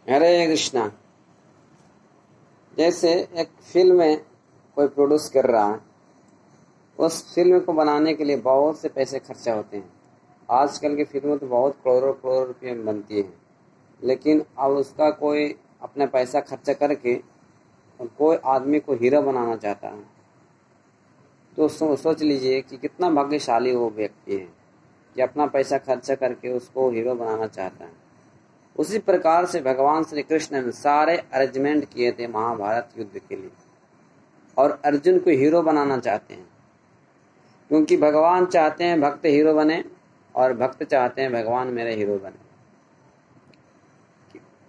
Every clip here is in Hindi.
हरे कृष्णा। जैसे एक फिल्म में कोई प्रोड्यूस कर रहा है, उस फिल्म को बनाने के लिए बहुत से पैसे खर्चा होते हैं। आजकल की फिल्में तो बहुत करोड़ों करोड़ रुपये में बनती है, लेकिन अब उसका कोई अपना पैसा खर्चा करके कोई आदमी को हीरो बनाना चाहता है, तो सोच लीजिए कि कितना भाग्यशाली वो व्यक्ति है कि अपना पैसा खर्चा करके उसको हीरो बनाना चाहता है। उसी प्रकार से भगवान श्री कृष्ण ने सारे अरेंजमेंट किए थे महाभारत युद्ध के लिए, और अर्जुन को हीरो बनाना चाहते हैं, क्योंकि भगवान चाहते हैं भक्त हीरो बने और भक्त चाहते हैं भगवान मेरे हीरो बने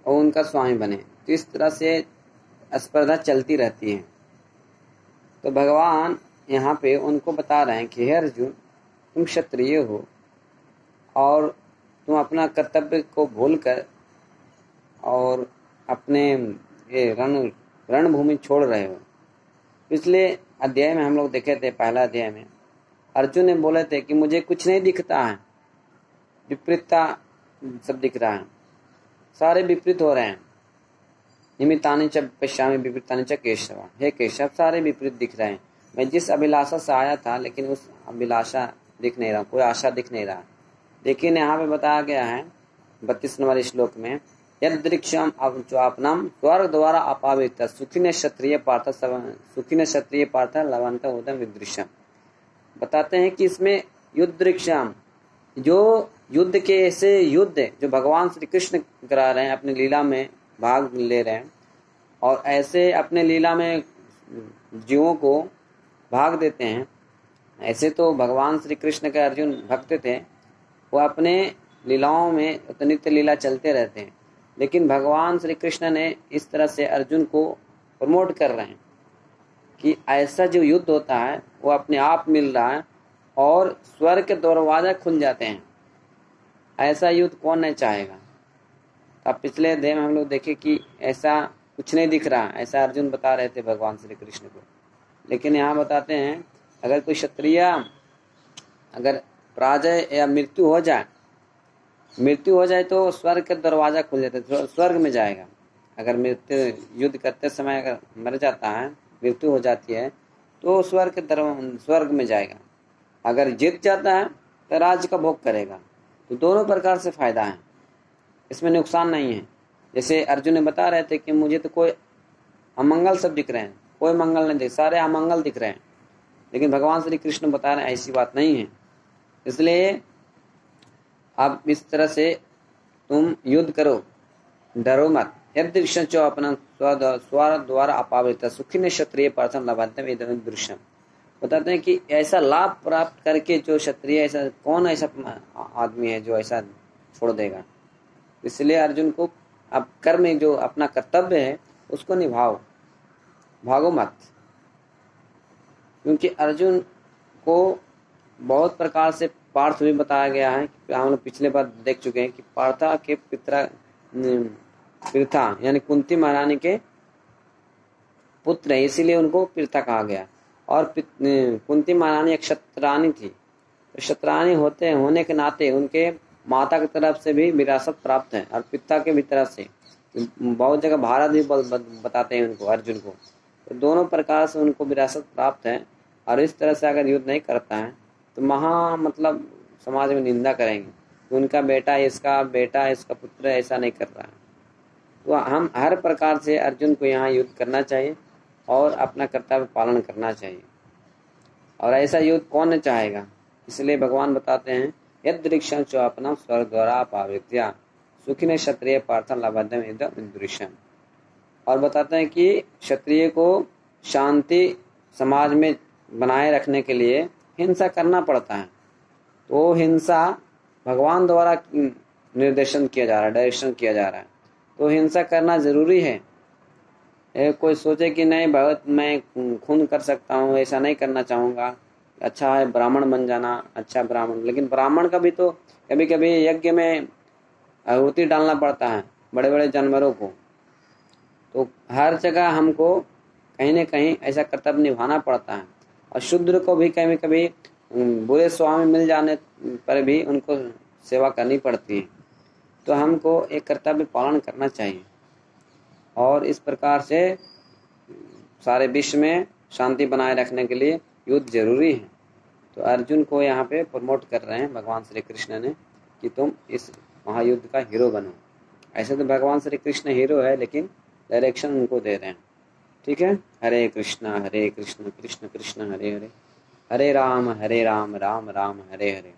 और उनका स्वामी बने। तो इस तरह से स्पर्धा चलती रहती है। तो भगवान यहाँ पे उनको बता रहे हैं कि हे अर्जुन, तुम क्षत्रिय हो और तुम अपना कर्तव्य को भूलकर और अपने ये रणभूमि छोड़ रहे हो। पिछले अध्याय में हम लोग देखे थे, पहला अध्याय में अर्जुन ने बोले थे कि मुझे कुछ नहीं दिखता है, विपरीतता सब दिख रहा है, सारे विपरीत हो रहे हैं। निमित्तानि च पश्यामि विपरीतानि च केशव, हे केशव सारे विपरीत दिख रहे हैं। मैं जिस अभिलाषा से आया था, लेकिन उस अभिलाषा दिख नहीं रहा, कोई आशा दिख नहीं रहा। लेकिन यहाँ पे बताया गया है 32 नंबर श्लोक में, यदृक्षम अपनाम स्वर्ग द्वारा अपावित सुखिन क्षत्रिय पार्थ लवंत उदम विदृश्यम। बताते हैं कि इसमें युद्धृक्षम, जो युद्ध के ऐसे युद्ध जो भगवान श्री कृष्ण करा रहे हैं, अपनी लीला में भाग ले रहे हैं और ऐसे अपने लीला में जीवों को भाग देते हैं। ऐसे तो भगवान श्री कृष्ण के अर्जुन भक्त थे, वो अपने लीलाओं में तो नित्य लीला चलते रहते हैं, लेकिन भगवान श्री कृष्ण ने इस तरह से अर्जुन को प्रमोट कर रहे हैं कि ऐसा जो युद्ध होता है वो अपने आप मिल रहा है और स्वर्ग के दरवाजे खुल जाते हैं। ऐसा युद्ध कौन नहीं चाहेगा। अब पिछले अध्याय में हम लोग देखे कि ऐसा कुछ नहीं दिख रहा, ऐसा अर्जुन बता रहे थे भगवान श्री कृष्ण को। लेकिन यहाँ बताते हैं अगर कोई क्षत्रिय अगर पराजय या मृत्यु हो जाए तो स्वर्ग का दरवाजा खुल जाता है, स्वर्ग में जाएगा। अगर मृत्यु युद्ध करते समय अगर मर जाता है, मृत्यु हो जाती है, तो स्वर्ग में जाएगा। अगर जीत जाता है तो राज्य का भोग करेगा। तो दोनों प्रकार से फायदा है, इसमें नुकसान नहीं है। जैसे अर्जुन ने बता रहे थे कि मुझे तो कोई अमंगल सब दिख रहे हैं, कोई मंगल नहीं दिख, सारे अमंगल दिख रहे हैं। लेकिन भगवान श्री कृष्ण बता रहे हैं ऐसी बात नहीं है। इसलिए अब इस तरह से तुम युद्ध करो, डरो मत। यदृश्य अपना स्वर द्वारा अपावृत सुखिन क्षत्रिय पार्थम लभंतम इदं दृश्यम। बताते हैं कि ऐसा लाभ प्राप्त करके जो क्षत्रिय, ऐसा कौन ऐसा आदमी है जो ऐसा छोड़ देगा। इसलिए अर्जुन को अब कर्म जो अपना कर्तव्य है उसको निभाओ, भागो मत। क्योंकि अर्जुन को बहुत प्रकार से पार्थ भी बताया गया है। हम लोग पिछले बार देख चुके हैं कि पार्था के पृथा यानी कुंती महारानी के पुत्र है, इसीलिए उनको पृथा कहा गया। और कुंती महारानी एक क्षत्राणी थी, तो क्षत्राणी होने के नाते उनके माता की तरफ से भी विरासत प्राप्त है और पिता के भी तरफ से। बहुत जगह भारत भी बताते हैं उनको, अर्जुन को। तो दोनों प्रकार से उनको विरासत प्राप्त है। और इस तरह से अगर युद्ध नहीं करता है तो मतलब समाज में निंदा करेंगे कि उनका बेटा इसका पुत्र ऐसा नहीं कर रहा है। तो हम हर प्रकार से अर्जुन को यहाँ युद्ध करना चाहिए और अपना कर्तव्य पालन करना चाहिए। और ऐसा युद्ध कौन नहीं चाहेगा। इसलिए भगवान बताते हैं यदृक्षं च अपना स्वर्ग द्वारा पावित्या सुखिन क्षत्रिय पार्थं लभंतम इदं दृश्यम। और बताते हैं कि क्षत्रिय को शांति समाज में बनाए रखने के लिए हिंसा करना पड़ता है। तो हिंसा भगवान द्वारा निर्देशन किया जा रहा है, डायरेक्शन किया जा रहा है। तो हिंसा करना जरूरी है। कोई सोचे कि नहीं भगत मैं खून कर सकता हूँ, ऐसा नहीं करना चाहूँगा, अच्छा है ब्राह्मण बन जाना, अच्छा ब्राह्मण। लेकिन ब्राह्मण का भी तो कभी कभी यज्ञ में आहुति डालना पड़ता है बड़े बड़े जानवरों को। तो हर जगह हमको कहीं न कहीं ऐसा कर्तव्य निभाना पड़ता है। और शूद्र को भी कभी कभी बुरे स्वामी मिल जाने पर भी उनको सेवा करनी पड़ती है। तो हमको एक कर्तव्य पालन करना चाहिए। और इस प्रकार से सारे विश्व में शांति बनाए रखने के लिए युद्ध जरूरी है। तो अर्जुन को यहाँ पे प्रमोट कर रहे हैं भगवान श्री कृष्ण ने कि तुम इस महायुद्ध का हीरो बनो। ऐसे तो भगवान श्री कृष्ण हीरो है, लेकिन डायरेक्शन उनको दे रहे हैं। ठीक है, हरे कृष्ण कृष्ण कृष्ण हरे हरे, हरे राम राम राम हरे हरे।